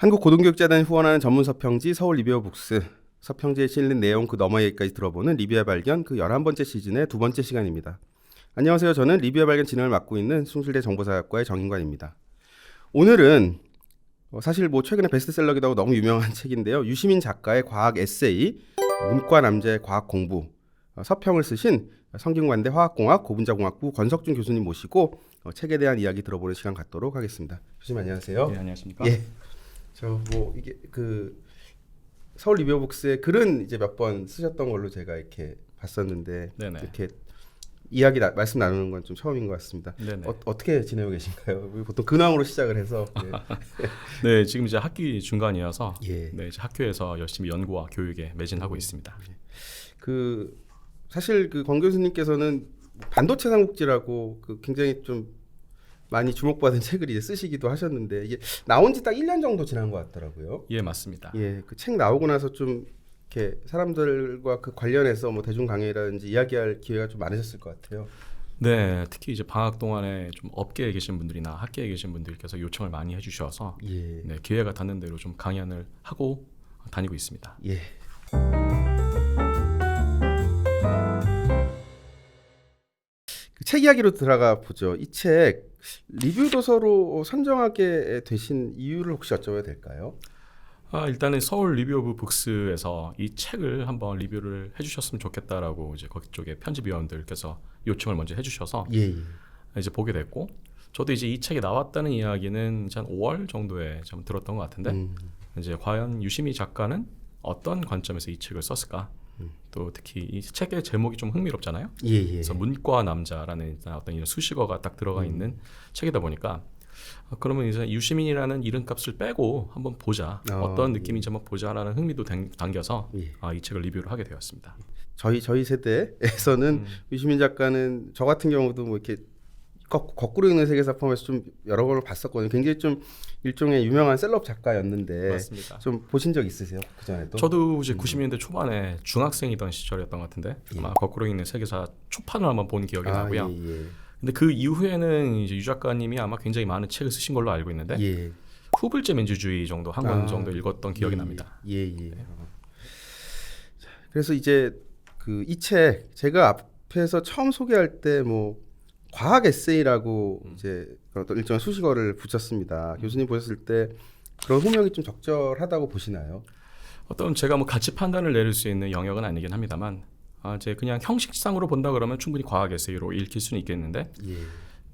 한국고등교육재단이 후원하는 전문 서평지 서울 리뷰어 북스. 서평지에 실린 내용 그 너머 얘기까지 들어보는 리뷰어 발견 그 11번째 시즌의 두 번째 시간입니다. 안녕하세요. 저는 리뷰어 발견 진행을 맡고 있는 숭실대 정보사학과의 정인관입니다. 오늘은 사실 최근에 베스트셀러기도 하고 너무 유명한 책인데요. 유시민 작가의 과학 에세이 문과 남자의 과학 공부 서평을 쓰신 성균관대 화학공학 고분자공학부 권석준 교수님 모시고 책에 대한 이야기 들어보는 시간 갖도록 하겠습니다. 교수님 안녕하세요. 네, 안녕하십니까? 예. 이게 서울 리뷰어 북스에 글은 이제 몇 번 쓰셨던 걸로 제가 이렇게 봤었는데 네네. 이렇게 말씀 나누는 건 좀 처음인 것 같습니다. 어떻게 지내고 계신가요? 보통 근황으로 시작을 해서 네, 지금 이제 학기 중간이어서 예. 네, 이제 학교에서 열심히 연구와 교육에 매진하고 있습니다. 사실 권 교수님께서는 반도체 삼국지라고 굉장히 좀 많이 주목받은 책을 이제 쓰시기도 하셨는데 이게 나온 지 딱 1년 정도 지난 것 같더라고요. 예, 맞습니다. 예, 그 책 나오고 나서 좀 이렇게 사람들과 대중뭐 강의라든지 이야기할 기회가 좀 많으셨을 것 같아요. 네, 특히 이제 방학 동안에 좀 업계에 계신 분들이나 학계에 계신 분들께서 요청을 많이 해주셔서 예. 네, 기회가 닿는 대로 좀 강연을 하고 다니고 있습니다. 예. 책 이야기로 들어가 보죠. 이 책 리뷰 도서로 선정하게 되신 이유를 혹시 여쭤봐도 될까요? 일단은 서울 리뷰어 북스에서 이 책을 한번 리뷰를 해주셨으면 좋겠다라고 이제 그쪽에 편집위원들께서 요청을 먼저 해주셔서 예. 이제 보게 됐고, 저도 이제 이 책이 나왔다는 이야기는 이제 한 5월 정도에 좀 들었던 것 같은데 이제 과연 유시미 작가는 어떤 관점에서 이 책을 썼을까? 또 특히 이 책의 제목이 좀 흥미롭잖아요. 예. 그래서 문과 남자라는 어떤 이런 수식어가 딱 들어가 있는 책이다 보니까 그러면 이제 유시민이라는 이름값을 빼고 한번 보자. 어떤 느낌인지 한번 보자라는 흥미도 당겨서 이 책을 리뷰를 하게 되었습니다. 저희 세대에서는 유시민 작가는 저 같은 경우도 이렇게 거꾸로 읽는 세계사 포함해서 좀 여러 걸 봤었거든요. 굉장히 좀 일종의 유명한 셀럽 작가였는데 맞습니다. 좀 보신 적 있으세요? 그 전에도? 저도 이제 90년대 초반에 중학생이던 시절이었던 것 같은데 아마 거꾸로 읽는 세계사 초판을 한번 본 기억이 나고요. 예. 근데 그 이후에는 이제 유 작가님이 아마 굉장히 많은 책을 쓰신 걸로 알고 있는데 후불제 민주주의 정도 한 권 정도 읽었던 기억이 납니다. 예. 그래서 이제 이 책 제가 앞에서 처음 소개할 때 과학 에세이라고 이제 어떤 일정한 수식어를 붙였습니다. 교수님 보셨을 때 그런 호명이 좀 적절하다고 보시나요? 어떤 제가 가치 판단을 내릴 수 있는 영역은 아니긴 합니다만 이제 그냥 형식상으로 본다 그러면 충분히 과학 에세이로 읽힐 수는 있겠는데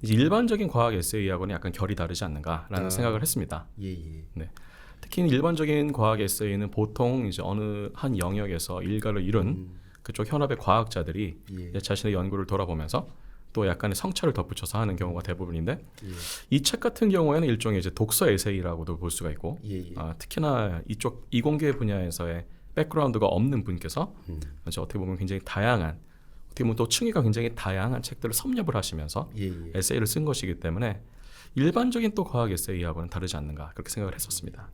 이제 일반적인 과학 에세이하고는 약간 결이 다르지 않는가라는 생각을 했습니다. 네. 특히 일반적인 과학 에세이는 보통 이제 어느 한 영역에서 일가를 이룬 그쪽 현업의 과학자들이 이제 자신의 연구를 돌아보면서 또 약간의 성찰을 덧붙여서 하는 경우가 대부분인데 이 책 같은 경우에는 일종의 이제 독서 에세이라고도 볼 수가 있고 특히나 이쪽 이공계 분야에서의 백그라운드가 없는 분께서 이제 어떻게 보면 굉장히 다양한 어떻게 보면 또 층위가 굉장히 다양한 책들을 섭렵을 하시면서 에세이를 쓴 것이기 때문에 일반적인 또 과학 에세이하고는 다르지 않는가 그렇게 생각을 했었습니다.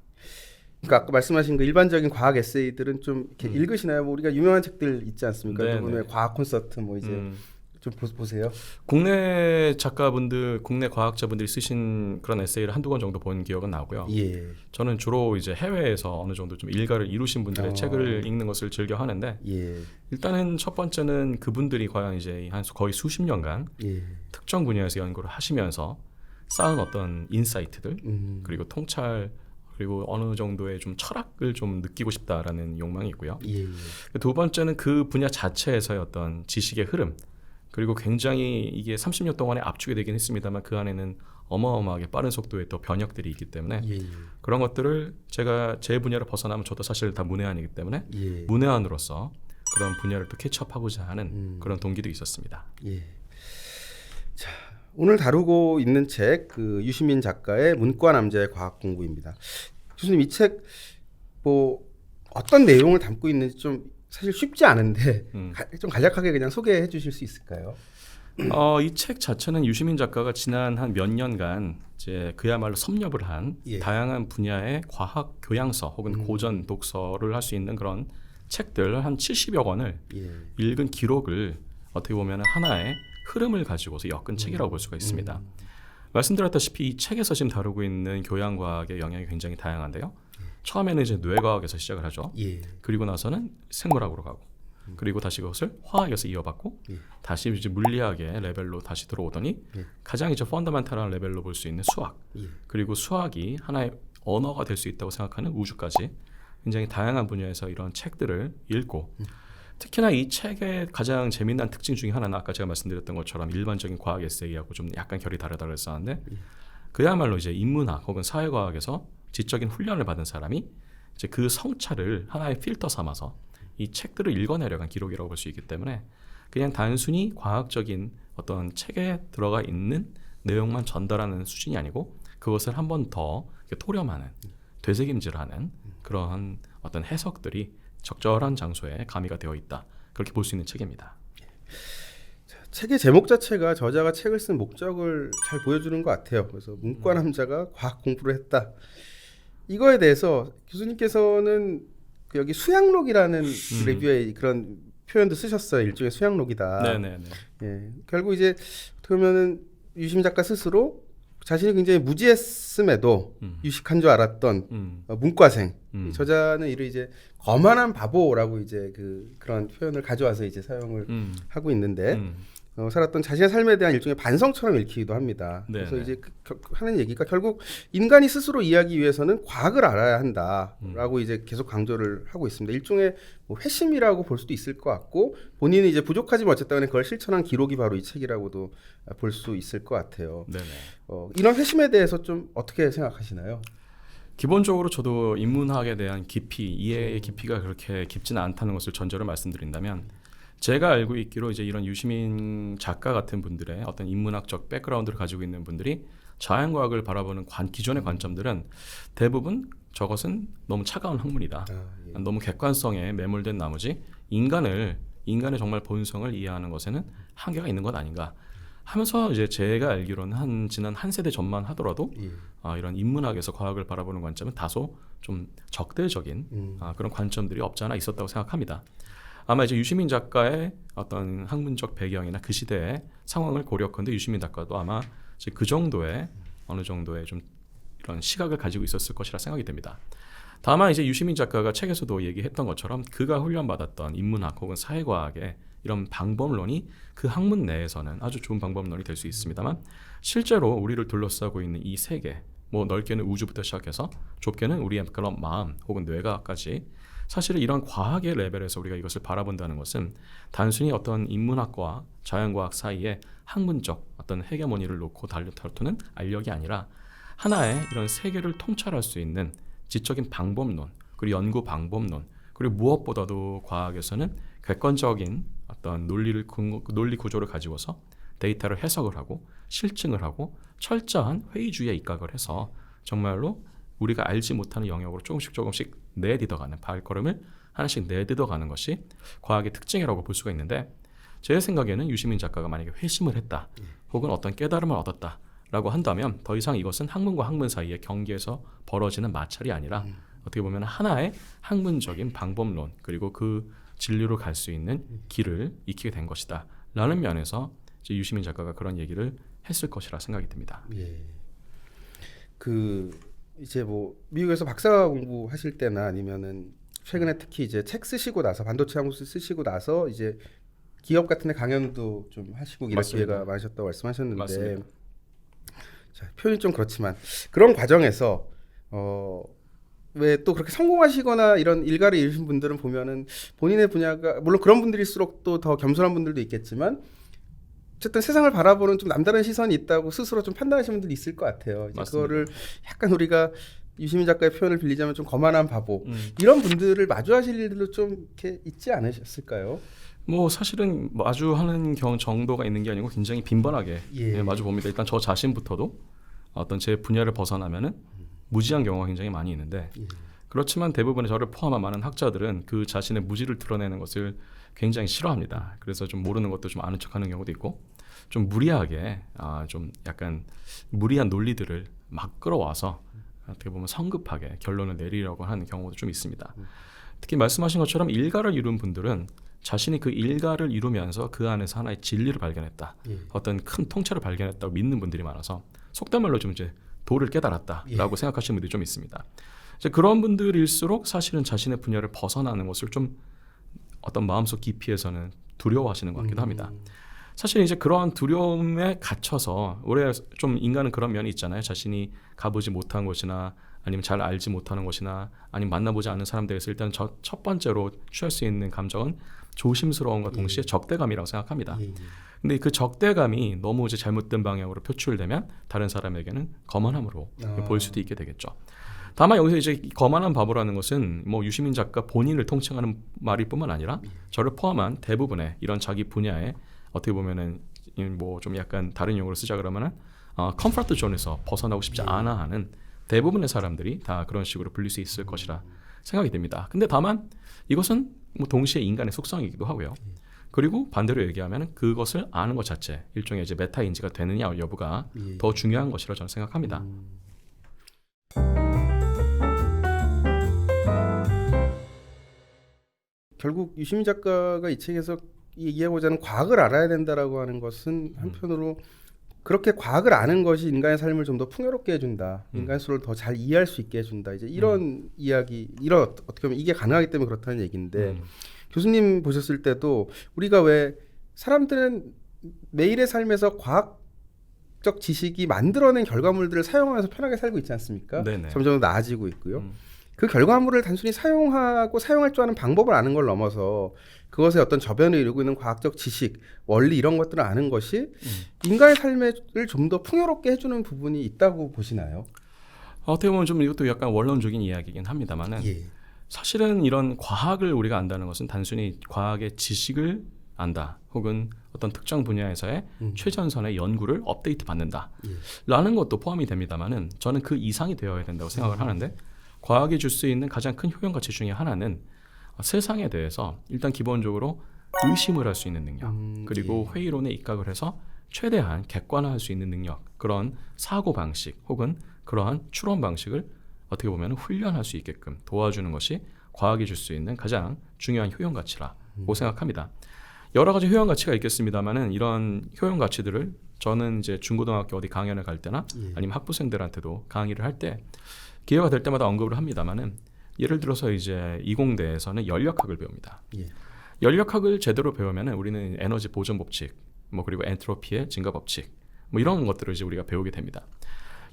그러니까 아까 말씀하신 그 일반적인 과학 에세이들은 좀 이렇게 읽으시나요? 우리가 유명한 책들 있지 않습니까? 누구의 과학 콘서트 이제 좀 보세요. 국내 작가분들, 국내 과학자분들이 쓰신 그런 에세이를 한두 권 정도 본 기억은 나고요. 저는 주로 이제 해외에서 어느 정도 좀 일가를 이루신 분들의 책을 읽는 것을 즐겨 하는데 일단은 첫 번째는 그분들이 과연 이제 거의 수십 년간 특정 분야에서 연구를 하시면서 쌓은 어떤 인사이트들 그리고 통찰 그리고 어느 정도의 좀 철학을 좀 느끼고 싶다라는 욕망이 있고요. 두 번째는 그 분야 자체에서의 어떤 지식의 흐름 그리고 굉장히 이게 30년 동안에 압축이 되긴 했습니다만 그 안에는 어마어마하게 빠른 속도의 또 변혁들이 있기 때문에 그런 것들을 제가 제 분야를 벗어나면 저도 사실 다 문외한이기 때문에 문외한으로서 그런 분야를 또 캐치업하고자 하는 그런 동기도 있었습니다. 자, 오늘 다루고 있는 책 유시민 작가의 문과 남자의 과학 공부입니다. 교수님 이 책 어떤 내용을 담고 있는지 좀 사실 쉽지 않은데 좀 간략하게 그냥 소개해 주실 수 있을까요? 이 책 자체는 유시민 작가가 지난 한 몇 년간 이제 그야말로 섭렵을 한 다양한 분야의 과학 교양서 혹은 고전 독서를 할 수 있는 그런 책들 한 70여 권을 읽은 기록을 어떻게 보면 하나의 흐름을 가지고서 엮은 책이라고 볼 수가 있습니다. 말씀드렸다시피 이 책에서 지금 다루고 있는 교양과학의 영역이 굉장히 다양한데요. 처음에는 이제 뇌과학에서 시작을 하죠. 예. 그리고 나서는 생물학으로 가고, 그리고 다시 그것을 화학에서 이어받고, 다시 이제 물리학의 레벨로 다시 들어오더니 가장 이제 펀더멘탈한 레벨로 볼 수 있는 수학, 그리고 수학이 하나의 언어가 될 수 있다고 생각하는 우주까지 굉장히 다양한 분야에서 이런 책들을 읽고, 특히나 이 책의 가장 재미난 특징 중에 하나는 아까 제가 말씀드렸던 것처럼 일반적인 과학 에세이하고 좀 약간 결이 다르다고 했었는데, 그야말로 이제 인문학 혹은 사회과학에서 지적인 훈련을 받은 사람이 이제 그 성찰을 하나의 필터 삼아서 이 책들을 읽어내려간 기록이라고 볼 수 있기 때문에 그냥 단순히 과학적인 어떤 책에 들어가 있는 내용만 전달하는 수준이 아니고 그것을 한 번 더 토렴하는, 되새김질하는 그러한 어떤 해석들이 적절한 장소에 가미가 되어 있다, 그렇게 볼 수 있는 책입니다. 책의 제목 자체가 저자가 책을 쓴 목적을 잘 보여주는 것 같아요. 그래서 문과 남자가 과학 공부를 했다. 이거에 대해서 교수님께서는 여기 수양록이라는 레뷰에 그런 표현도 쓰셨어요. 일종의 수양록이다. 네네네. 예, 결국 이제 어떻게 보면은 유시민 작가 스스로 자신이 굉장히 무지했음에도 유식한 줄 알았던 문과생. 저자는 이를 이제 거만한 바보라고 이제 그런 표현을 가져와서 이제 사용을 하고 있는데 살았던 자신의 삶에 대한 일종의 반성처럼 읽히기도 합니다. 네네. 그래서 이제 하는 얘기가 결국 인간이 스스로 이해하기 위해서는 과학을 알아야 한다라고 이제 계속 강조를 하고 있습니다. 일종의 뭐 회심이라고 볼 수도 있을 것 같고 본인이 이제 부족하지만 어쨌든 간에 그걸 실천한 기록이 바로 이 책이라고도 볼 수 있을 것 같아요. 네네. 이런 회심에 대해서 좀 어떻게 생각하시나요? 기본적으로 저도 인문학에 대한 깊이, 이해의 깊이가 그렇게 깊지는 않다는 것을 전제로 말씀드린다면, 제가 알고 있기로 이제 이런 유시민 작가 같은 분들의 어떤 인문학적 백그라운드를 가지고 있는 분들이 자연과학을 바라보는 기존의 관점들은 대부분 저것은 너무 차가운 학문이다. 너무 객관성에 매몰된 나머지 인간의 정말 본성을 이해하는 것에는 한계가 있는 것 아닌가 하면서, 이제 제가 알기로는 지난 한 세대 전만 하더라도 이런 인문학에서 과학을 바라보는 관점은 다소 좀 적대적인 그런 관점들이 없지 않아 있었다고 생각합니다. 아마 이제 유시민 작가의 어떤 학문적 배경이나 그 시대의 상황을 고려컨대 유시민 작가도 아마 이제 그 정도의 어느 정도의 좀 이런 시각을 가지고 있었을 것이라 생각이 됩니다. 다만 이제 유시민 작가가 책에서도 얘기했던 것처럼 그가 훈련받았던 인문학 혹은 사회과학의 이런 방법론이 그 학문 내에서는 아주 좋은 방법론이 될 수 있습니다만, 실제로 우리를 둘러싸고 있는 이 세계, 뭐 넓게는 우주부터 시작해서 좁게는 우리의 그런 마음 혹은 뇌과학까지, 사실은 이런 과학의 레벨에서 우리가 이것을 바라본다는 것은 단순히 어떤 인문학과 자연과학 사이에 학문적 어떤 헤게모니를 놓고 다투는 알력이 아니라 하나의 이런 세계를 통찰할 수 있는 지적인 방법론, 그리고 연구 방법론, 그리고 무엇보다도 과학에서는 객관적인 어떤 논리 구조를 가지고서 데이터를 해석을 하고 실증을 하고 철저한 회의주의에 입각을 해서 정말로 우리가 알지 못하는 영역으로 조금씩 내딛어가는, 발걸음을 하나씩 내딛어가는 것이 과학의 특징이라고 볼 수가 있는데, 제 생각에는 유시민 작가가 만약에 회심을 했다 혹은 어떤 깨달음을 얻었다라고 한다면 더 이상 이것은 학문과 학문 사이의 경계에서 벌어지는 마찰이 아니라 어떻게 보면 하나의 학문적인 방법론, 그리고 그 진리로 갈 수 있는 길을 익히게 된 것이다 라는 면에서 이제 유시민 작가가 그런 얘기를 했을 것이라 생각이 듭니다. 예. 이제 뭐 미국에서 박사 공부하실 때나 아니면은 최근에 특히 이제 책 쓰시고 나서 반도체 연구소 쓰시고 나서 이제 기업 같은 데 강연도 좀 하시고 이럴 기회가 많으셨다고 말씀하셨는데, 맞습니다. 자, 표현이 좀 그렇지만 그런 과정에서 왜 또 그렇게 성공하시거나 이런 일가를 이루신 분들은 보면은 본인의 분야가 물론 그런 분들일수록 또 더 겸손한 분들도 있겠지만 어쨌든 세상을 바라보는 좀 남다른 시선이 있다고 스스로 좀 판단하시는 분들이 있을 것 같아요. 이제 그거를 약간 우리가 유시민 작가의 표현을 빌리자면 좀 거만한 바보 이런 분들을 마주하실 일들도 좀 이렇게 있지 않으셨을까요? 뭐 사실은 마주하는 정도가 있는 게 아니고 굉장히 빈번하게 마주 봅니다. 일단 저 자신부터도 어떤 제 분야를 벗어나면은 무지한 경우가 굉장히 많이 있는데, 그렇지만 대부분의 저를 포함한 많은 학자들은 그 자신의 무지를 드러내는 것을 굉장히 싫어합니다. 그래서 좀 모르는 것도 좀 아는 척하는 경우도 있고, 좀 무리하게 좀 약간 무리한 논리들을 막 끌어와서 어떻게 보면 성급하게 결론을 내리려고 하는 경우도 좀 있습니다. 특히 말씀하신 것처럼 일가를 이룬 분들은 자신이 그 일가를 이루면서 그 안에서 하나의 진리를 발견했다, 어떤 큰 통찰을 발견했다고 믿는 분들이 많아서 속된 말로 좀 이제 도를 깨달았다라고 생각하시는 분들이 좀 있습니다. 이제 그런 분들일수록 사실은 자신의 분야를 벗어나는 것을 좀 어떤 마음속 깊이에서는 두려워하시는 것 같기도 합니다. 사실 이제 그러한 두려움에 갇혀서 원래 좀 인간은 그런 면이 있잖아요. 자신이 가보지 못한 곳이나 아니면 잘 알지 못하는 곳이나 아니면 만나보지 않은 사람들에서 일단 첫 번째로 취할 수 있는 감정은 조심스러움과 동시에 적대감이라고 생각합니다. 근데 그 적대감이 너무 이제 잘못된 방향으로 표출되면 다른 사람에게는 거만함으로 보일 수도 있게 되겠죠. 다만 여기서 이제 거만한 바보라는 것은 뭐 유시민 작가 본인을 통칭하는 말일 뿐만 아니라 저를 포함한 대부분의 이런 자기 분야에 어떻게 보면은 뭐 좀 약간 다른 용어로 쓰자 그러면은 컴포트 존에서 벗어나고 싶지 않아 하는 대부분의 사람들이 다 그런 식으로 불릴 수 있을 것이라 생각이 됩니다. 근데 다만 이것은 뭐 동시에 인간의 속성이기도 하고요. 그리고 반대로 얘기하면 그것을 아는 것 자체 일종의 이제 메타 인지가 되느냐 여부가 더 중요한 것이라 저는 생각합니다. 결국 유시민 작가가 이 책에서 얘기하고자 하는 과학을 알아야 된다라고 하는 것은 한편으로 그렇게 과학을 아는 것이 인간의 삶을 좀 더 풍요롭게 해준다. 인간 스스로를 더 잘 이해할 수 있게 해준다. 이제 이런 이야기, 이런 어떻게 보면 이게 가능하기 때문에 그렇다는 얘기인데 교수님 보셨을 때도 우리가 왜 사람들은 매일의 삶에서 과학적 지식이 만들어낸 결과물들을 사용하면서 편하게 살고 있지 않습니까? 네네. 점점 더 나아지고 있고요. 그 결과물을 단순히 사용하고 사용할 줄 아는 방법을 아는 걸 넘어서 그것의 어떤 저변을 이루고 있는 과학적 지식, 원리 이런 것들을 아는 것이 인간의 삶을 좀 더 풍요롭게 해주는 부분이 있다고 보시나요? 어떻게 보면 좀 이것도 약간 원론적인 이야기이긴 합니다만은 사실은 이런 과학을 우리가 안다는 것은 단순히 과학의 지식을 안다 혹은 어떤 특정 분야에서의 최전선의 연구를 업데이트 받는다 라는 것도 포함이 됩니다만은 저는 그 이상이 되어야 된다고 생각을 하는데 과학이 줄 수 있는 가장 큰 효용 가치 중에 하나는 세상에 대해서 일단 기본적으로 의심을 할 수 있는 능력 그리고 회의론에 입각을 해서 최대한 객관화할 수 있는 능력 그런 사고방식 혹은 그러한 추론 방식을 어떻게 보면 훈련할 수 있게끔 도와주는 것이 과학이 줄 수 있는 가장 중요한 효용 가치라고 생각합니다. 여러 가지 효용 가치가 있겠습니다만은 이런 효용 가치들을 저는 이제 중고등학교 어디 강연을 갈 때나 아니면 학부생들한테도 강의를 할 때 기회가 될 때마다 언급을 합니다만은 예를 들어서 이제 이공대에서는 연력학을 배웁니다. 연력학을 제대로 배우면은 우리는 에너지 보존 법칙, 뭐 그리고 엔트로피의 증가 법칙, 뭐 이런 것들을 이제 우리가 배우게 됩니다.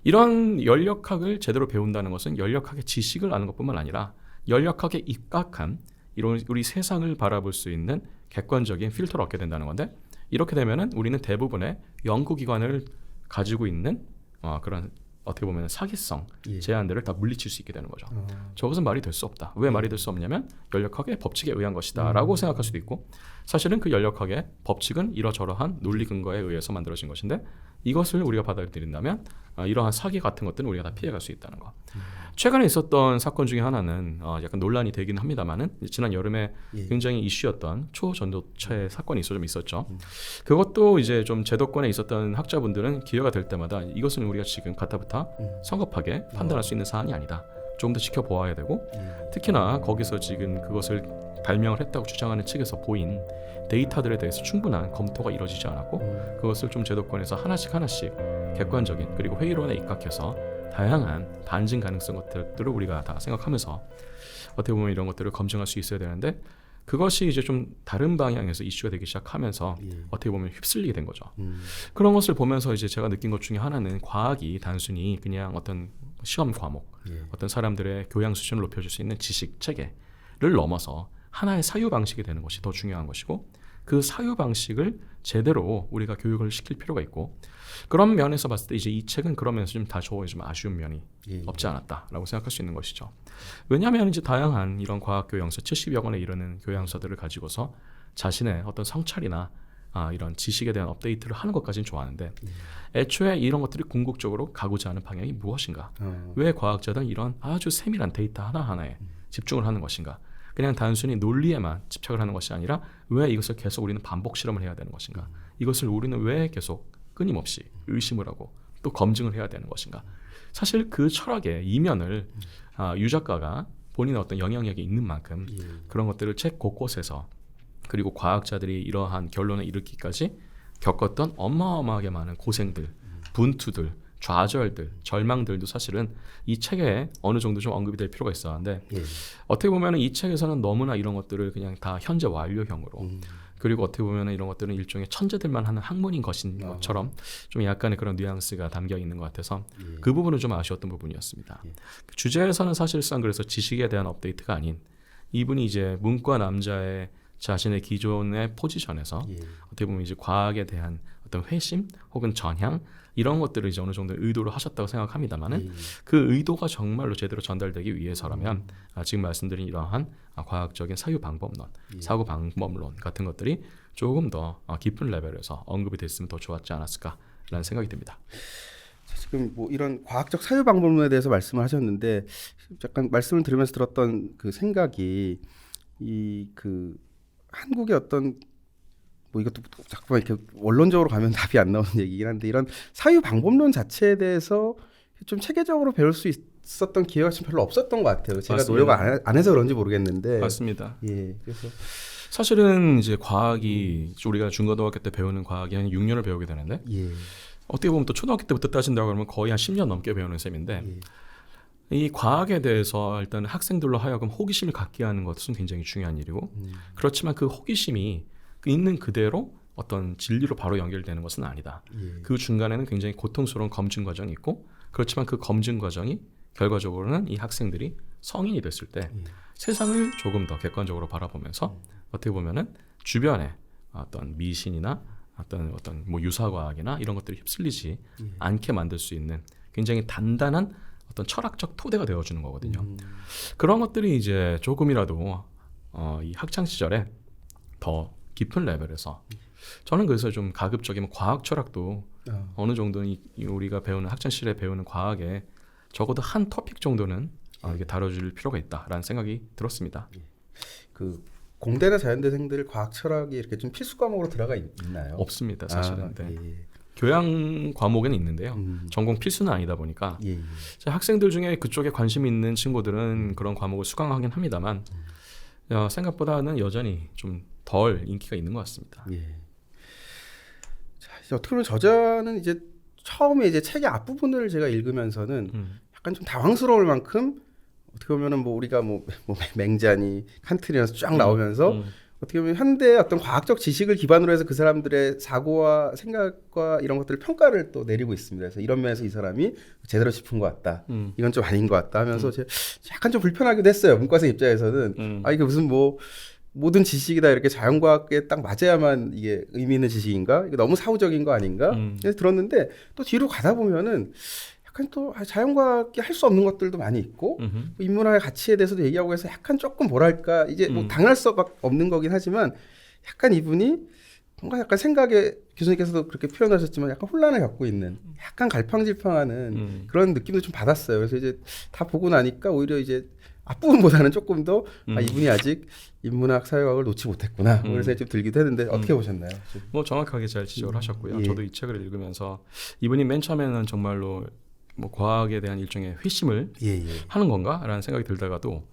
이런 연력학을 제대로 배운다는 것은 연력학의 지식을 아는 것뿐만 아니라 연력학에 입각한 이런 우리 세상을 바라볼 수 있는 객관적인 필터를 얻게 된다는 건데 이렇게 되면은 우리는 대부분의 연구기관을 가지고 있는 그런 어떻게 보면 사기성 제한들을 다 물리칠 수 있게 되는 거죠. 저것은 말이 될 수 없다. 왜 말이 될 수 없냐면 연력학의 법칙에 의한 것이다 라고 생각할 수도 있고 사실은 그 연력학의 법칙은 이러저러한 논리 근거에 의해서 만들어진 것인데 이것을 우리가 받아들인다면 이러한 사기 같은 것들은 우리가 다 피해갈 수 있다는 거. 최근에 있었던 사건 중에 하나는 약간 논란이 되긴 합니다만은 지난 여름에 굉장히 이슈였던 초전도체 사건이 좀 있었죠. 그것도 이제 좀 제도권에 있었던 학자분들은 기회가 될 때마다 이것은 우리가 지금 가타부타 성급하게 판단할 수 있는 사안이 아니다. 좀 더 지켜보아야 되고 특히나 거기서 지금 그것을 발명을 했다고 주장하는 측에서 보인 데이터들에 대해서 충분한 검토가 이루어지지 않았고 그것을 좀 제도권에서 하나씩 객관적인 그리고 회의론에 입각해서 다양한 반증 가능성 것들을 우리가 다 생각하면서 어떻게 보면 이런 것들을 검증할 수 있어야 되는데 그것이 이제 좀 다른 방향에서 이슈가 되기 시작하면서 어떻게 보면 휩쓸리게 된 거죠. 그런 것을 보면서 이제 제가 느낀 것 중에 하나는 과학이 단순히 그냥 어떤 시험 과목, 어떤 사람들의 교양 수준을 높여줄 수 있는 지식 체계를 넘어서 하나의 사유 방식이 되는 것이 더 중요한 것이고 그 사유 방식을 제대로 우리가 교육을 시킬 필요가 있고 그런 면에서 봤을 때 이제 이 책은 그런 면에서 좀 좀 아쉬운 면이 없지 않았다라고 생각할 수 있는 것이죠. 왜냐하면 이제 다양한 이런 과학 교양서 70여 권에 이르는 교양서들을 가지고서 자신의 어떤 성찰이나 이런 지식에 대한 업데이트를 하는 것까지는 좋아하는데 애초에 이런 것들이 궁극적으로 가고자 하는 방향이 무엇인가? 왜 과학자들은 이런 아주 세밀한 데이터 하나하나에 집중을 하는 것인가? 그냥 단순히 논리에만 집착을 하는 것이 아니라 왜 이것을 계속 우리는 반복 실험을 해야 되는 것인가? 이것을 우리는 왜 계속 끊임없이 의심을 하고 또 검증을 해야 되는 것인가? 사실 그 철학의 이면을 유 작가가 본인의 어떤 영향력이 있는 만큼 그런 것들을 책 곳곳에서 그리고 과학자들이 이러한 결론에 이르기까지 겪었던 어마어마하게 많은 고생들, 분투들, 좌절들, 절망들도 사실은 이 책에 어느 정도 좀 언급이 될 필요가 있었는데 예. 어떻게 보면 이 책에서는 너무나 이런 것들을 그냥 다 현재 완료형으로 그리고 어떻게 보면 이런 것들은 일종의 천재들만 하는 학문인 것인 것처럼 좀 약간의 그런 뉘앙스가 담겨 있는 것 같아서 그 부분은 좀 아쉬웠던 부분이었습니다. 그 주제에서는 사실상 그래서 지식에 대한 업데이트가 아닌 이분이 이제 문과 남자의 자신의 기존의 포지션에서 어떻게 보면 이제 과학에 대한 어떤 회심 혹은 전향 이런 것들을 이제 어느 정도 의도로 하셨다고 생각합니다만은 그 의도가 정말로 제대로 전달되기 위해서라면 지금 말씀드린 이러한 과학적인 사유 방법론, 사고 방법론 같은 것들이 조금 더 깊은 레벨에서 언급이 됐으면 더 좋았지 않았을까라는 생각이 듭니다. 지금 뭐 이런 과학적 사유 방법론에 대해서 말씀을 하셨는데 약간 말씀을 들으면서 들었던 그 생각이 이 그 한국의 어떤 뭐 이것도 자꾸만 이렇게 원론적으로 가면 답이 안 나오는 얘기긴 한데 이런 사유 방법론 자체에 대해서 좀 체계적으로 배울 수 있었던 기회가 좀 별로 없었던 것 같아요. 제가 맞습니다. 노력을 안 해서 그런지 모르겠는데. 맞습니다. 예, 그래서 사실은 이제 과학이 우리가 중고등학교 때 배우는 과학이 한 6년을 배우게 되는데 어떻게 보면 또 초등학교 때부터 따진다고 그러면 거의 한 10년 넘게 배우는 셈인데 이 과학에 대해서 일단 학생들로 하여금 호기심을 갖게 하는 것은 굉장히 중요한 일이고 그렇지만 그 호기심이 있는 그대로 어떤 진리로 바로 연결되는 것은 아니다. 그 중간에는 굉장히 고통스러운 검증 과정이 있고 그렇지만 그 검증 과정이 결과적으로는 이 학생들이 성인이 됐을 때 세상을 조금 더 객관적으로 바라보면서 어떻게 보면은 주변에 어떤 미신이나 어떤 뭐 유사과학이나 이런 것들이 휩쓸리지 않게 만들 수 있는 굉장히 단단한 어떤 철학적 토대가 되어주는 거거든요. 그런 것들이 이제 조금이라도 이 학창 시절에 더 깊은 레벨에서 저는 그래서 좀 가급적이면 과학 철학도 어느 정도는 우리가 배우는 학창 시절에 배우는 과학에 적어도 한 토픽 정도는 이게 다뤄줄 필요가 있다라는 생각이 들었습니다. 그 공대나 자연대생들 과학 철학이 이렇게 좀 필수 과목으로 들어가 있나요? 없습니다, 사실은. 교양 과목에는 있는데요. 전공 필수는 아니다 보니까 학생들 중에 그쪽에 관심 있는 친구들은 그런 과목을 수강하긴 합니다만 생각보다는 여전히 좀 덜 인기가 있는 것 같습니다. 자, 이제 어떻게 보면 저자는 이제 처음에 이제 책의 앞부분을 제가 읽으면서는 약간 좀 당황스러울 만큼 어떻게 보면은 뭐 우리가 뭐 맹자니 칸트리에서 쫙 나오면서 어떻게 보면 현대의 어떤 과학적 지식을 기반으로 해서 그 사람들의 사고와 생각과 이런 것들을 평가를 또 내리고 있습니다. 그래서 이런 면에서 이 사람이 제대로 짚은 것 같다. 이건 좀 아닌 것 같다 하면서 제가 약간 좀 불편하기도 했어요. 문과생 입장에서는 이게 무슨 뭐 모든 지식이 다 이렇게 자연과학에 딱 맞아야만 이게 의미 있는 지식인가? 이게 너무 사후적인 거 아닌가? 그래서 들었는데 또 뒤로 가다 보면은 약간 또 자연과학이 할 수 없는 것들도 많이 있고 인문학의 가치에 대해서도 얘기하고 해서 약간 조금 뭐랄까 이제 뭐 당할 수 없는 거긴 하지만 약간 이분이 뭔가 약간 생각에 교수님께서도 그렇게 표현하셨지만 약간 혼란을 겪고 있는 약간 갈팡질팡하는 그런 느낌도 좀 받았어요. 그래서 이제 다 보고 나니까 오히려 이제 앞부분보다는 조금 더 이분이 아직 인문학 사회학을 놓지 못했구나 그런 생각이 좀 들기도 했는데 어떻게 보셨나요? 뭐 정확하게 잘 지적을 하셨고요. 저도 이 책을 읽으면서 이분이 맨 처음에는 정말로 뭐 과학에 대한 일종의 회심을 하는 건가라는 생각이 들다가도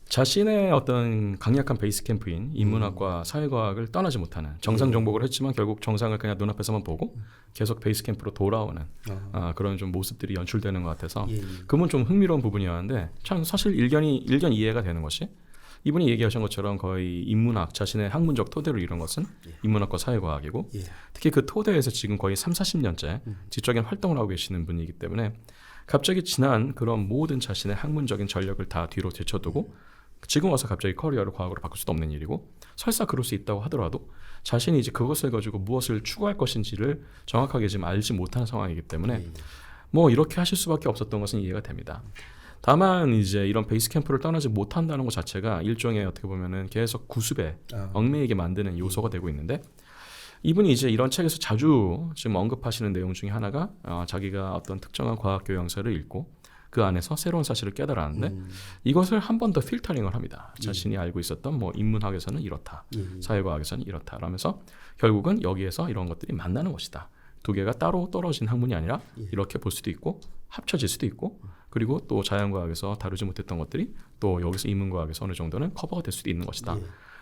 자신의 어떤 강력한 베이스 캠프인 인문학과 사회과학을 떠나지 못하는 정상 정복을 했지만 결국 정상을 그냥 눈앞에서만 보고 계속 베이스 캠프로 돌아오는 그런 좀 모습들이 연출되는 것 같아서 그건 좀 흥미로운 부분이었는데 참 사실 일견 이해가 되는 것이 이분이 얘기하신 것처럼 거의 인문학 자신의 학문적 토대로 이룬 것은 인문학과 사회과학이고 특히 그 토대에서 지금 거의 30-40년째 지적인 활동을 하고 계시는 분이기 때문에 갑자기 지난 그런 모든 자신의 학문적인 전력을 다 뒤로 제쳐두고 지금 와서 갑자기 커리어를 과학으로 바꿀 수도 없는 일이고 설사 그럴 수 있다고 하더라도 자신이 이제 그것을 가지고 무엇을 추구할 것인지를 정확하게 지금 알지 못하는 상황이기 때문에 뭐 이렇게 하실 수밖에 없었던 것은 이해가 됩니다. 다만 이제 이런 베이스 캠프를 떠나지 못한다는 것 자체가 일종의 어떻게 보면은 계속 구습에 얽매이게 만드는 요소가 되고 있는데 이분이 이제 이런 책에서 자주 지금 언급하시는 내용 중에 하나가 자기가 어떤 특정한 과학 교양서를 읽고 그 안에서 새로운 사실을 깨달았는데 이것을 한 번 더 필터링을 합니다. 자신이 알고 있었던 뭐 인문학에서는 이렇다, 사회과학에서는 이렇다 라면서 결국은 여기에서 이런 것들이 만나는 것이다. 두 개가 따로 떨어진 학문이 아니라 이렇게 볼 수도 있고 합쳐질 수도 있고 그리고 또 자연과학에서 다루지 못했던 것들이 또 여기서 인문과학에서 어느 정도는 커버가 될 수도 있는 것이다.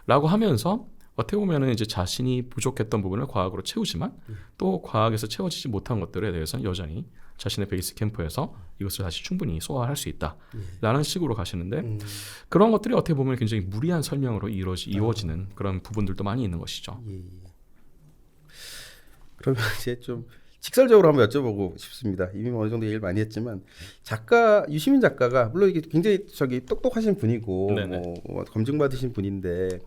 라고 하면서 어떻게 보면은 이제 자신이 부족했던 부분을 과학으로 채우지만 또 과학에서 채워지지 못한 것들에 대해서는 여전히 자신의 베이스 캠프에서 이것을 다시 충분히 소화할 수 있다라는 식으로 가시는데 그런 것들이 어떻게 보면 굉장히 무리한 설명으로 이루어지는 그런 부분들도 많이 있는 것이죠. 그러면 이제 좀 직설적으로 한번 여쭤보고 싶습니다. 이미 어느 정도 얘기를 많이 했지만 유시민 작가가 물론 이게 굉장히 똑똑하신 분이고 뭐 검증받으신 분인데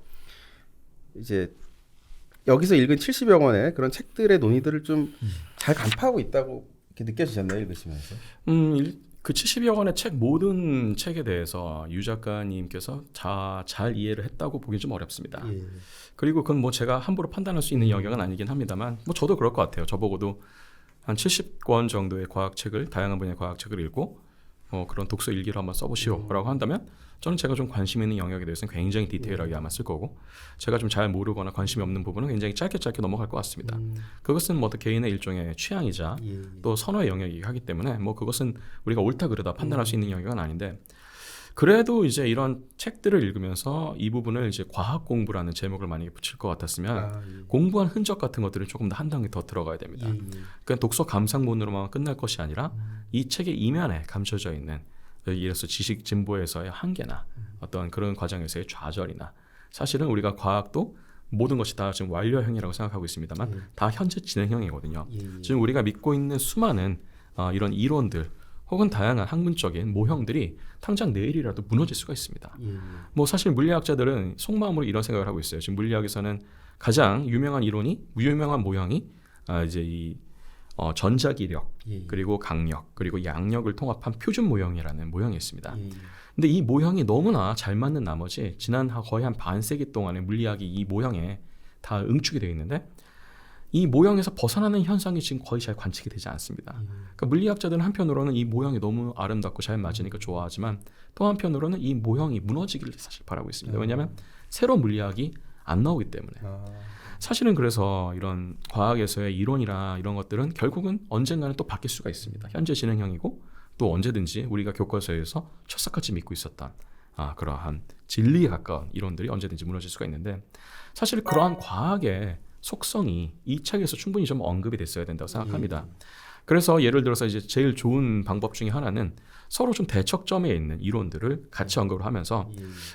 이제 여기서 읽은 70여 권의 그런 책들의 논의들을 좀 잘 간파하고 있다고 이렇게 느껴지셨나요, 읽으시면서? 그 70여 권의 책 모든 책에 대해서 유 작가님께서 잘 이해를 했다고 보기 좀 어렵습니다. 그리고 그건 뭐 제가 함부로 판단할 수 있는 영역은 아니긴 합니다만 뭐 저도 그럴 것 같아요. 저보고도 한 70권 정도의 과학책을 다양한 분야의 과학책을 읽고 그런 독서 일기를 한번 써보시오라고 한다면 저는 제가 좀 관심 있는 영역에 대해서는 굉장히 디테일하게 아마 쓸 거고 제가 좀 잘 모르거나 관심이 없는 부분은 굉장히 짧게 넘어갈 것 같습니다. 그것은 뭐 개인의 일종의 취향이자 또 선호의 영역이기 하기 때문에 뭐 그것은 우리가 옳다 그르다 판단할 수 있는 영역은 아닌데 그래도 이제 이런 책들을 읽으면서 이 부분을 이제 과학 공부라는 제목을 만약에 붙일 것 같았으면 공부한 흔적 같은 것들을 조금 더 한 단계 더 들어가야 됩니다. 그러니까 독서 감상문으로만 끝날 것이 아니라 이 책의 이면에 감춰져 있는 이래서 지식 진보에서의 한계나 어떤 그런 과정에서의 좌절이나 사실은 우리가 과학도 모든 것이 다 지금 완료형이라고 생각하고 있습니다만 다 현재 진행형이거든요. 지금 우리가 믿고 있는 수많은 이런 이론들 혹은 다양한 학문적인 모형들이 당장 내일이라도 무너질 수가 있습니다. 뭐 사실 물리학자들은 속마음으로 이런 생각을 하고 있어요. 지금 물리학에서는 가장 유명한 유명한 모형이 이제 이 전자기력 그리고 강력 그리고 양력을 통합한 표준 모형이라는 모형이 있습니다. 근데 이 모형이 너무나 잘 맞는 나머지 지난 거의 한 반세기 동안의 물리학이 이 모형에 다 응축이 되어 있는데 이 모형에서 벗어나는 현상이 지금 거의 잘 관측이 되지 않습니다. 그러니까 물리학자들은 한편으로는 이 모형이 너무 아름답고 잘 맞으니까 좋아하지만 또 한편으로는 이 모형이 무너지기를 사실 바라고 있습니다. 왜냐하면 새로운 물리학이 안 나오기 때문에. 사실은 그래서 이런 과학에서의 이론이나 이런 것들은 결국은 언젠가는 또 바뀔 수가 있습니다. 현재 진행형이고 또 언제든지 우리가 교과서에서 철석같이 믿고 있었던 그러한 진리에 가까운 이론들이 언제든지 무너질 수가 있는데 사실 그러한 과학의 속성이 이 책에서 충분히 좀 언급이 됐어야 된다고 생각합니다. 그래서 예를 들어서 이제 제일 좋은 방법 중에 하나는 서로 좀 대척점에 있는 이론들을 같이 언급을 하면서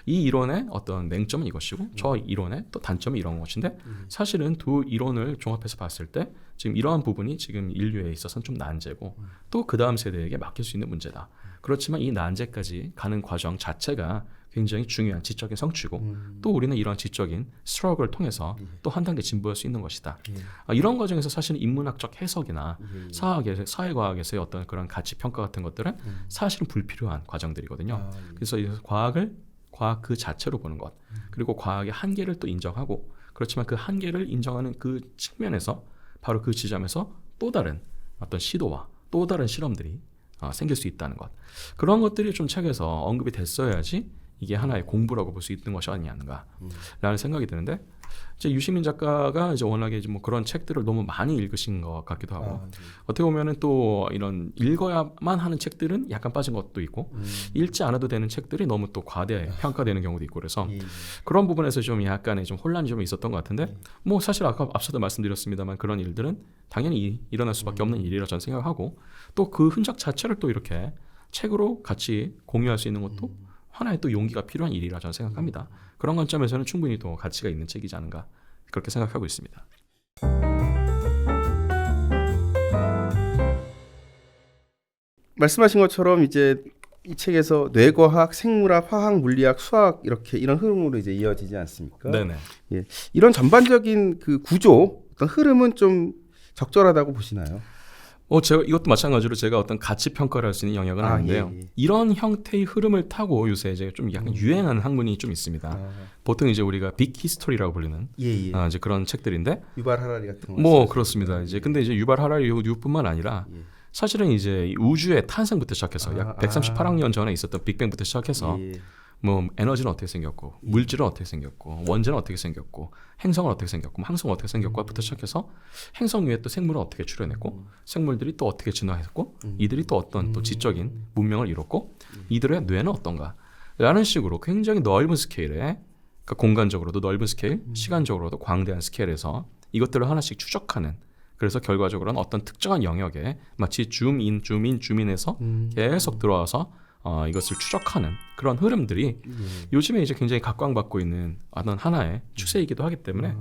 이 이론의 어떤 맹점은 이것이고 저 이론의 또 단점이 이런 것인데 사실은 두 이론을 종합해서 봤을 때 지금 이러한 부분이 지금 인류에 있어서는 좀 난제고 또 그 다음 세대에게 맡길 수 있는 문제다. 그렇지만 이 난제까지 가는 과정 자체가 굉장히 중요한 지적인 성취고 또 우리는 이런 지적인 스트러그를 통해서 또 한 단계 진보할 수 있는 것이다. 이런 과정에서 사실은 인문학적 해석이나 사회과학에서의 어떤 그런 가치 평가 같은 것들은 사실은 불필요한 과정들이거든요. 그래서 과학 그 자체로 보는 것 그리고 과학의 한계를 또 인정하고 그렇지만 그 한계를 인정하는 그 측면에서 바로 그 지점에서 또 다른 어떤 시도와 또 다른 실험들이 생길 수 있다는 것 그런 것들이 좀 책에서 언급이 됐어야지 이게 하나의 공부라고 볼 수 있는 것이 아니냐는가라는 생각이 드는데 이제 유시민 작가가 이제 워낙에 이제 뭐 그런 책들을 너무 많이 읽으신 것 같기도 하고 어떻게 보면은 또 이런 읽어야만 하는 책들은 약간 빠진 것도 있고 읽지 않아도 되는 책들이 너무 또 과대 평가되는 경우도 있고 그래서 그런 부분에서 좀 약간의 좀 혼란이 좀 있었던 것 같은데 뭐 사실 앞서도 말씀드렸습니다만 그런 일들은 당연히 일어날 수밖에 없는 일이라 저는 생각하고 또 그 흔적 자체를 또 이렇게 책으로 같이 공유할 수 있는 것도 하나의 또 용기가 필요한 일이라 저는 생각합니다. 그런 관점에서는 충분히 또 가치가 있는 책이지 않은가 그렇게 생각하고 있습니다. 말씀하신 것처럼 이제 이 책에서 뇌과학, 생물학, 화학, 물리학, 수학 이런 흐름으로 이제 이어지지 않습니까? 네네. 예, 이런 전반적인 그 구조, 어떤 흐름은 좀 적절하다고 보시나요? 제가 이것도 마찬가지로 제가 어떤 가치 평가를 할 수 있는 영역은 아닌데요. 이런 형태의 흐름을 타고 요새 이제 좀 약간 유행하는 학문이 좀 있습니다. 보통 이제 우리가 빅 히스토리라고 불리는 이제 그런 책들인데 유발 하라리 같은 거. 뭐 그렇습니다. 이제 근데 이제 유발 하라리뿐만 아니라 사실은 이제 우주의 탄생부터 시작해서 약 138억 년 전에 있었던 빅뱅부터 시작해서 뭐 에너지는 어떻게 생겼고 물질은 어떻게 생겼고 원자는 어떻게 생겼고 행성은 어떻게 생겼고 항성은 어떻게 생겼고부터 시작해서 행성 위에 또 생물은 어떻게 출현했고 생물들이 또 어떻게 진화했고 이들이 또 어떤 또 지적인 문명을 이뤘고 이들의 뇌는 어떤가 라는 식으로 굉장히 넓은 스케일에 그러니까 공간적으로도 넓은 스케일 시간적으로도 광대한 스케일에서 이것들을 하나씩 추적하는 그래서 결과적으로는 어떤 특정한 영역에 마치 줌인에서 계속 들어와서 이것을 추적하는 그런 흐름들이 요즘에 이제 굉장히 각광받고 있는 어떤 하나의 추세이기도 하기 때문에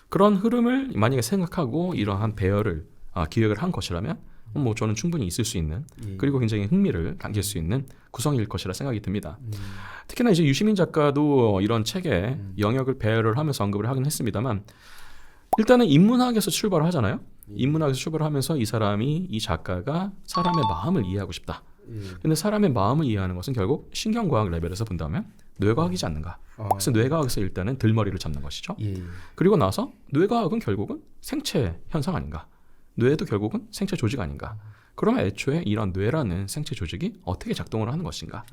그런 흐름을 만약에 생각하고 이러한 배열을 기획을 한 것이라면 뭐 저는 충분히 있을 수 있는 그리고 굉장히 흥미를 당길 수 있는 구성일 것이라 생각이 듭니다. 특히나 이제 유시민 작가도 이런 책에 영역을 배열을 하면서 언급을 하긴 했습니다만 일단은 인문학에서 출발을 하잖아요. 인문학에서 출발을 하면서 이 작가가 사람의 마음을 이해하고 싶다. 근데 사람의 마음을 이해하는 것은 결국 신경과학 레벨에서 본다면 뇌과학이지 않는가. 그래서 뇌과학에서 일단은 들머리를 잡는 것이죠. 그리고 나서 뇌과학은 결국은 생체 현상 아닌가. 뇌도 결국은 생체 조직 아닌가. 그러면 애초에 이런 뇌라는 생체 조직이 어떻게 작동을 하는 것인가.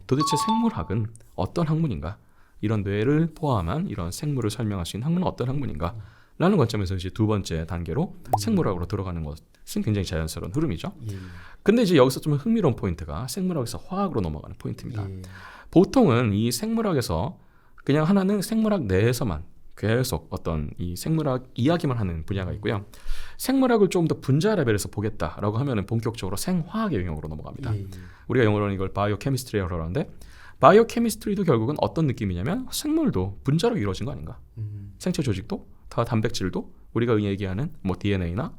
도대체 생물학은 어떤 학문인가. 이런 뇌를 포함한 이런 생물을 설명할 수 있는 학문은 어떤 학문인가. 라는 관점에서 이제 두 번째 단계로 생물학으로 들어가는 것은 굉장히 자연스러운 흐름이죠. 근데 이제 여기서 좀 흥미로운 포인트가 생물학에서 화학으로 넘어가는 포인트입니다. 보통은 이 생물학에서 그냥 하나는 생물학 내에서만 계속 어떤 이 생물학 이야기만 하는 분야가 있고요. 생물학을 조금 더 분자 레벨에서 보겠다라고 하면은 본격적으로 생화학의 영역으로 넘어갑니다. 우리가 영어로는 이걸 바이오케미스트리라고 하는데 바이오케미스트리도 결국은 어떤 느낌이냐면 생물도 분자로 이루어진 거 아닌가? 생체 조직도 다 단백질도 우리가 얘기하는 뭐 DNA나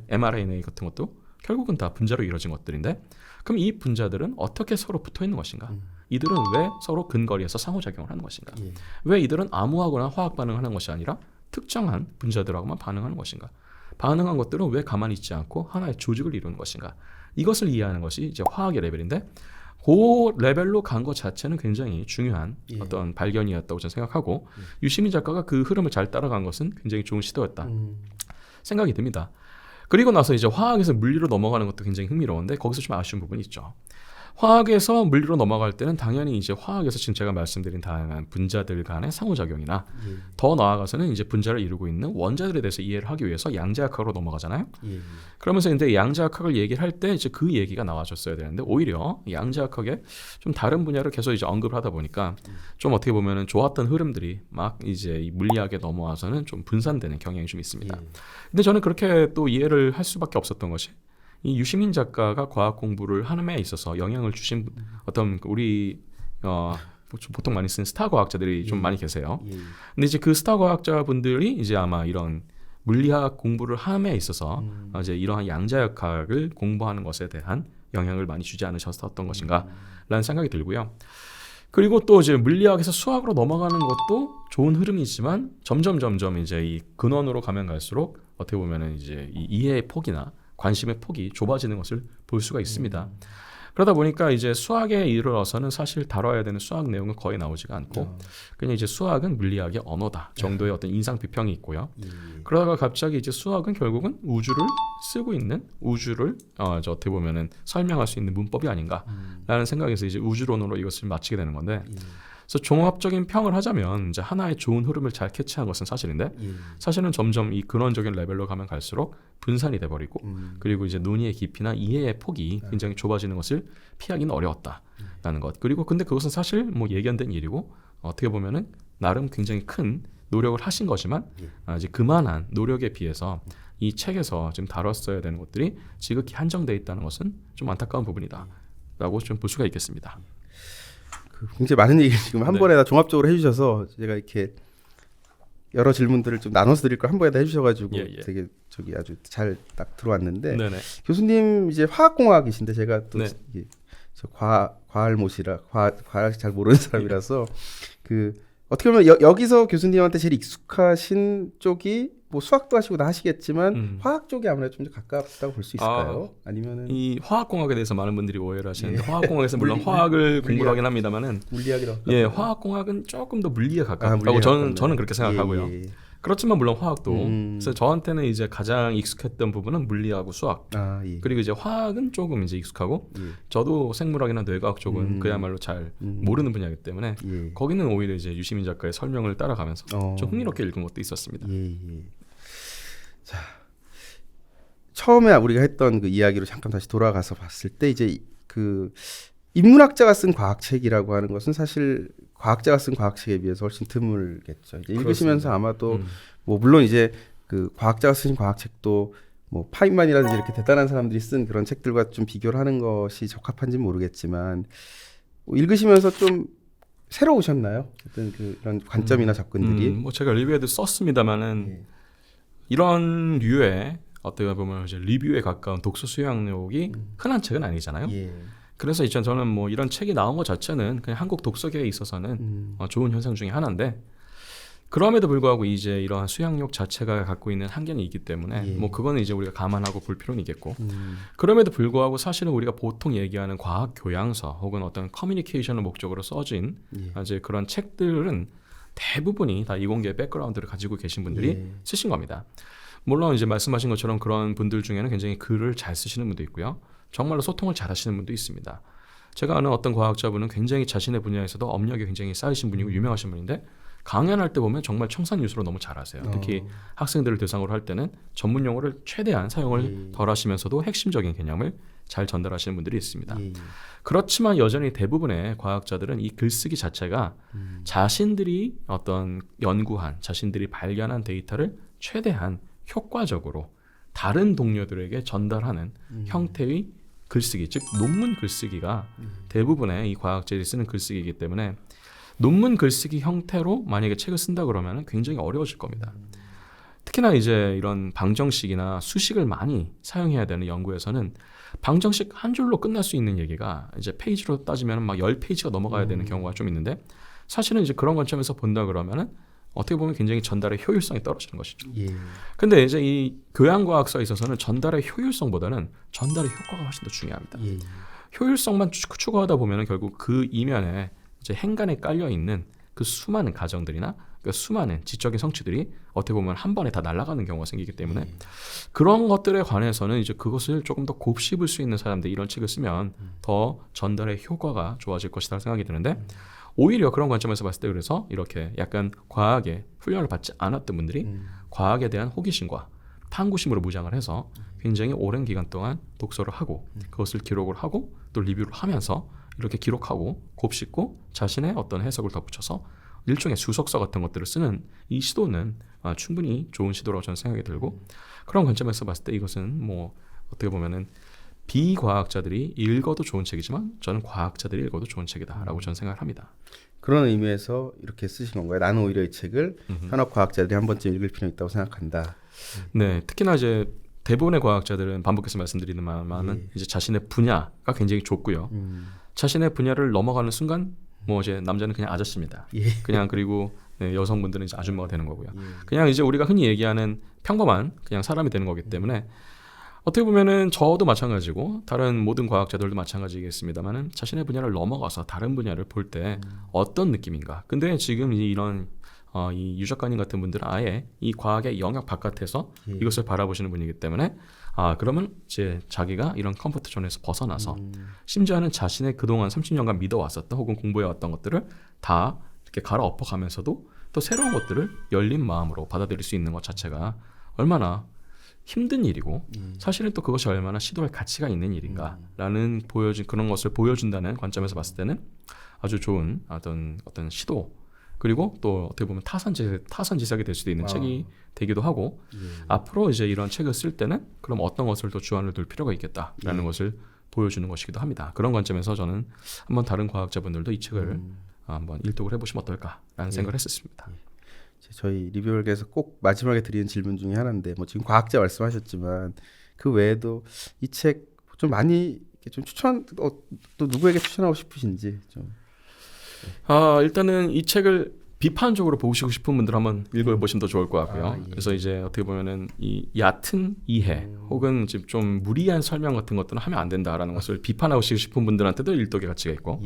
mRNA 같은 것도 결국은 다 분자로 이루어진 것들인데 그럼 이 분자들은 어떻게 서로 붙어 있는 것인가? 이들은 왜 서로 근거리에서 상호작용을 하는 것인가? 왜 이들은 암호하거나 화학 반응을 하는 것이 아니라 특정한 분자들하고만 반응하는 것인가? 반응한 것들은 왜 가만히 있지 않고 하나의 조직을 이루는 것인가? 이것을 이해하는 것이 이제 화학의 레벨인데 그 레벨로 간 것 자체는 굉장히 중요한 어떤 발견이었다고 저는 생각하고 유시민 작가가 그 흐름을 잘 따라간 것은 굉장히 좋은 시도였다 생각이 듭니다. 그리고 나서 이제 화학에서 물리로 넘어가는 것도 굉장히 흥미로운데 거기서 좀 아쉬운 부분이 있죠. 화학에서 물리로 넘어갈 때는 당연히 이제 화학에서 지금 제가 말씀드린 다양한 분자들 간의 상호작용이나 더 나아가서는 이제 분자를 이루고 있는 원자들에 대해서 이해를 하기 위해서 양자역학으로 넘어가잖아요. 그러면서 이제 양자역학을 얘기를 할 때 이제 그 얘기가 나와줬어야 되는데 오히려 양자역학의 좀 다른 분야를 계속 이제 언급을 하다 보니까 좀 어떻게 보면은 좋았던 흐름들이 막 이제 이 물리학에 넘어와서는 좀 분산되는 경향이 좀 있습니다. 근데 저는 그렇게 또 이해를 할 수밖에 없었던 것이 이 유시민 작가가 과학 공부를 하는 데 있어서 영향을 주신 어떤 우리 보통 많이 쓰는 스타 과학자들이 좀 많이 계세요. 근데 이제 그 스타 과학자분들이 이제 아마 이런 물리학 공부를 함에 있어서 이제 이러한 양자역학을 공부하는 것에 대한 영향을 많이 주지 않으셨던 것인가라는 생각이 들고요. 그리고 또 이제 물리학에서 수학으로 넘어가는 것도 좋은 흐름이지만 점점 이제 이 근원으로 가면 갈수록 어떻게 보면은 이제 이 이해의 폭이나 관심의 폭이 좁아지는 것을 볼 수가 있습니다. 그러다 보니까 이제 수학에 이르러서는 사실 다뤄야 되는 수학 내용은 거의 나오지가 않고 그냥 이제 수학은 물리학의 언어다 정도의 어떤 인상 비평이 있고요. 그러다가 갑자기 이제 수학은 결국은 우주를 쓰고 있는 우주를 어떻게 보면은 설명할 수 있는 문법이 아닌가라는 생각에서 이제 우주론으로 이것을 마치게 되는 건데. 그래서 종합적인 평을 하자면 이제 하나의 좋은 흐름을 잘 캐치한 것은 사실인데 사실은 점점 이 근원적인 레벨로 가면 갈수록 분산이 돼버리고 그리고 이제 논의의 깊이나 이해의 폭이 굉장히 좁아지는 것을 피하기는 어려웠다라는 것. 그리고 근데 그것은 사실 뭐 예견된 일이고 어떻게 보면은 나름 굉장히 큰 노력을 하신 거지만 이제 그만한 노력에 비해서 이 책에서 지금 다뤘어야 되는 것들이 지극히 한정돼 있다는 것은 좀 안타까운 부분이다라고 좀 볼 수가 있겠습니다. 굉장히 많은 얘기를 지금 한 번에 다 종합적으로 해주셔서 제가 이렇게 여러 질문들을 좀 나눠서 드릴 걸 한 번에 다 해주셔가지고 되게 저기 아주 잘 딱 들어왔는데 교수님 이제 화학공학이신데 제가 또 저 과알못이라 과학 잘 모르는 사람이라서 그 어떻게 보면 여기서 교수님한테 제일 익숙하신 쪽이 뭐 수학도 하시고 다 하시겠지만 화학 쪽이 아무래도 좀 더 가깝다고 볼 수 있을까요? 아니면은 이 화학공학에 대해서 많은 분들이 오해를 하시는데 화학공학에서 물론 화학을 공부를 하긴 합니다만은 물리학이라고 화학공학은 조금 더 물리에 가깝다고 저는 그렇게 생각하고요. 그렇지만 물론 화학도 그래서 저한테는 이제 가장 익숙했던 부분은 물리하고 수학 그리고 이제 화학은 조금 이제 익숙하고 저도 생물학이나 뇌과학 쪽은 그야말로 잘 모르는 분야이기 때문에 거기는 오히려 이제 유시민 작가의 설명을 따라가면서 좀 흥미롭게 읽은 것도 있었습니다. 자, 처음에 우리가 했던 그 이야기로 잠깐 다시 돌아가서 봤을 때 이제 그 인문학자가 쓴 과학책이라고 하는 것은 사실 과학자가 쓴 과학책에 비해서 훨씬 드물겠죠. 이제 읽으시면서 아마도 뭐 물론 이제 그 과학자가 쓰신 과학책도 뭐 파인만이라든지 이렇게 대단한 사람들이 쓴 그런 책들과 좀 비교를 하는 것이 적합한지 모르겠지만 뭐 읽으시면서 좀 새로우셨나요? 어떤 그런 관점이나 접근들이? 뭐 제가 리뷰에도 썼습니다만은 이런 류의 어떻게 보면 이제 리뷰에 가까운 독서 수양록이 흔한 책은 아니잖아요. 그래서 이제 저는 뭐 이런 책이 나온 것 자체는 그냥 한국 독서계에 있어서는 좋은 현상 중에 하나인데, 그럼에도 불구하고 이제 이러한 수양록 자체가 갖고 있는 한계는 있기 때문에 뭐 그거는 이제 우리가 감안하고 볼 필요는 있겠고, 그럼에도 불구하고 사실은 우리가 보통 얘기하는 과학 교양서 혹은 어떤 커뮤니케이션을 목적으로 써진 이제 그런 책들은 대부분이 다 이공계의 백그라운드를 가지고 계신 분들이 쓰신 겁니다. 물론 이제 말씀하신 것처럼 그런 분들 중에는 굉장히 글을 잘 쓰시는 분도 있고요, 정말로 소통을 잘 하시는 분도 있습니다. 제가 아는 어떤 과학자분은 굉장히 자신의 분야에서도 업력이 굉장히 쌓이신 분이고 유명하신 분인데, 강연할 때 보면 정말 청산유수로 너무 잘하세요. 특히 학생들을 대상으로 할 때는 전문 용어를 최대한 사용을 덜 하시면서도 핵심적인 개념을 잘 전달하시는 분들이 있습니다. 그렇지만 여전히 대부분의 과학자들은 이 글쓰기 자체가 자신들이 어떤 연구한, 자신들이 발견한 데이터를 최대한 효과적으로 다른 동료들에게 전달하는 형태의 글쓰기, 즉 논문 글쓰기가 대부분의 이 과학자들이 쓰는 글쓰기이기 때문에, 논문 글쓰기 형태로 만약에 책을 쓴다 그러면 굉장히 어려워질 겁니다. 특히나 이제 이런 방정식이나 수식을 많이 사용해야 되는 연구에서는 방정식 한 줄로 끝날 수 있는 얘기가 이제 페이지로 따지면 막 10페이지가 넘어가야 되는 경우가 좀 있는데, 사실은 이제 그런 관점에서 본다 그러면은 어떻게 보면 굉장히 전달의 효율성이 떨어지는 것이죠. 근데 이제 이 교양과학서에 있어서는 전달의 효율성보다는 전달의 효과가 훨씬 더 중요합니다. 효율성만 추구하다 보면은 결국 그 이면에 이제 행간에 깔려 있는 그 수많은 가정들이나 그 수많은 지적인 성취들이 어떻게 보면 한 번에 다 날아가는 경우가 생기기 때문에, 그런 것들에 관해서는 이제 그것을 조금 더 곱씹을 수 있는 사람들, 이런 책을 쓰면 더 전달의 효과가 좋아질 것이다 생각이 드는데, 오히려 그런 관점에서 봤을 때 그래서 이렇게 약간 과학에 훈련을 받지 않았던 분들이 과학에 대한 호기심과 탐구심으로 무장을 해서 굉장히 오랜 기간 동안 독서를 하고 그것을 기록을 하고 또 리뷰를 하면서 이렇게 기록하고 곱씹고 자신의 어떤 해석을 덧붙여서 일종의 주석서 같은 것들을 쓰는 이 시도는 충분히 좋은 시도라고 저는 생각이 들고, 그런 관점에서 봤을 때 이것은 뭐 어떻게 보면은 비과학자들이 읽어도 좋은 책이지만 저는 과학자들이 읽어도 좋은 책이다라고 저는 생각을 합니다. 그런 의미에서 이렇게 쓰신 건가요? 나는 오히려 이 책을 현업 과학자들이 한 번쯤 읽을 필요가 있다고 생각한다. 네, 특히나 이제 대부분의 과학자들은 반복해서 말씀드리는 말은 이제 자신의 분야가 굉장히 좁고요. 자신의 분야를 넘어가는 순간 뭐 이제 남자는 그냥 아저씨입니다. 그냥 그리고 네, 여성분들은 이제 아줌마가 되는 거고요. 그냥 이제 우리가 흔히 얘기하는 평범한 그냥 사람이 되는 거기 때문에, 어떻게 보면은 저도 마찬가지고 다른 모든 과학자들도 마찬가지겠습니다만은 자신의 분야를 넘어가서 다른 분야를 볼 때 어떤 느낌인가. 근데 지금 이런 이 유 작가님 같은 분들은 아예 이 과학의 영역 바깥에서 이것을 바라보시는 분이기 때문에, 그러면 이제 자기가 이런 컴포트 존에서 벗어나서 심지어는 자신의 그동안 30년간 믿어왔었던 혹은 공부해왔던 것들을 다 이렇게 갈아엎어가면서도 또 새로운 것들을 열린 마음으로 받아들일 수 있는 것 자체가 얼마나 힘든 일이고, 사실은 또 그것이 얼마나 시도할 가치가 있는 일인가라는 그런 것을 보여준다는 관점에서 봤을 때는 아주 좋은 어떤 시도, 그리고 또 어떻게 보면 타선지석이 될 수도 있는 책이 되기도 하고, 앞으로 이제 이런 책을 쓸 때는 그럼 어떤 것을 또 주안을 둘 필요가 있겠다라는 것을 보여주는 것이기도 합니다. 그런 관점에서 저는 한번 다른 과학자분들도 이 책을 한번 일독을 해보시면 어떨까라는 생각을 했었습니다. 저희 리뷰얼에서 꼭 마지막에 드리는 질문 중에 하나인데, 뭐 지금 과학자 말씀하셨지만 그 외에도 이 책 좀 많이 좀 추천, 또 누구에게 추천하고 싶으신지 좀. 일단은 이 책을 비판적으로 보시고 싶은 분들 한번 읽어보시면 더 좋을 것 같고요. 그래서 이제 어떻게 보면은 이 얕은 이해 혹은 좀 무리한 설명 같은 것들은 하면 안 된다라는 것을 비판하고 싶은 분들한테도 일독의 가치가 있고,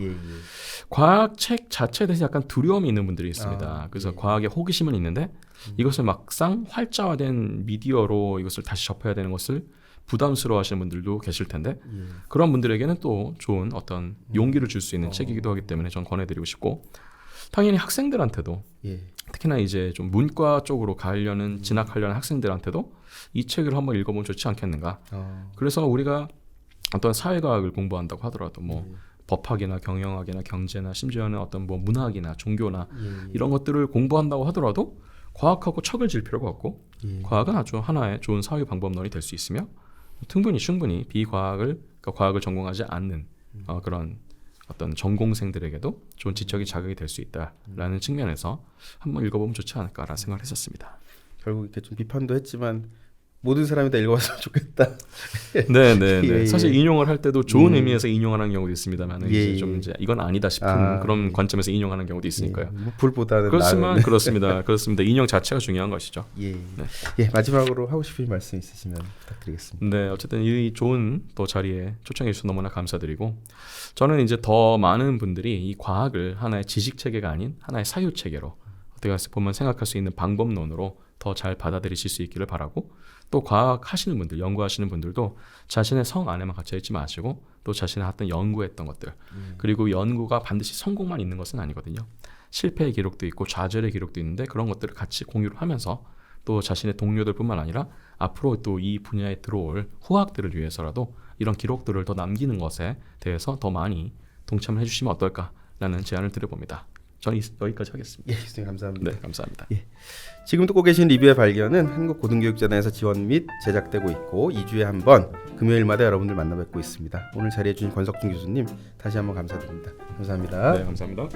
과학책 자체에 대해서 약간 두려움이 있는 분들이 있습니다. 그래서 과학에 호기심은 있는데 이것을 막상 활자화된 미디어로 이것을 다시 접해야 되는 것을 부담스러워하시는 분들도 계실 텐데, 그런 분들에게는 또 좋은 어떤 용기를 줄 수 있는 책이기도 하기 때문에 전 권해드리고 싶고, 당연히 학생들한테도 특히나 이제 좀 문과 쪽으로 진학하려는 학생들한테도 이 책을 한번 읽어보면 좋지 않겠는가. 그래서 우리가 어떤 사회과학을 공부한다고 하더라도 뭐 법학이나 경영학이나 경제나 심지어는 어떤 뭐 문학이나 종교나 이런 것들을 공부한다고 하더라도 과학하고 척을 질 필요가 없고 과학은 아주 하나의 좋은 사회 방법론이 될 수 있으며 충분히 비과학을 그러니까 과학을 전공하지 않는 그런 어떤 전공생들에게도 좋은 지적인 자극이 될 수 있다라는 측면에서 한번 읽어보면 좋지 않을까라는 생각을 했었습니다. 결국 이렇게 좀 비판도 했지만 모든 사람이 다 읽어봤으면 좋겠다. 네네네. 사실 인용을 할 때도 좋은 의미에서 인용하는 경우도 있습니다만 이제 좀 이제 이건 아니다 싶은 그런 관점에서 인용하는 경우도 있으니까요. 뭐 불보다는 그렇지만 그렇습니다. 인용 자체가 중요한 것이죠. 마지막으로 하고 싶은 말씀 있으시면 부탁드리겠습니다. 네, 어쨌든 이 좋은 또 자리에 초청해 주셔서 너무나 감사드리고 저는 이제 더 많은 분들이 이 과학을 하나의 지식 체계가 아닌 하나의 사유 체계로 어떻게 보면 생각할 수 있는 방법론으로 더 잘 받아들이실 수 있기를 바라고 또 과학 하시는 분들, 연구하시는 분들도 자신의 성 안에만 갇혀 있지 마시고 또 자신이 했던 연구했던 것들 그리고 연구가 반드시 성공만 있는 것은 아니거든요. 실패의 기록도 있고 좌절의 기록도 있는데 그런 것들을 같이 공유를 하면서 또 자신의 동료들뿐만 아니라 앞으로 또 이 분야에 들어올 후학들을 위해서라도 이런 기록들을 더 남기는 것에 대해서 더 많이 동참을 해주시면 어떨까라는 제안을 드려봅니다. 저는 여기까지 하겠습니다. 교수님 감사합니다. 네, 감사합니다. 지금 듣고 계신 리뷰의 발견은 한국고등교육재단에서 지원 및 제작되고 있고 2주에 한 번 금요일마다 여러분들 만나 뵙고 있습니다. 오늘 자리해 주신 권석준 교수님 다시 한번 감사드립니다. 감사합니다. 네, 감사합니다.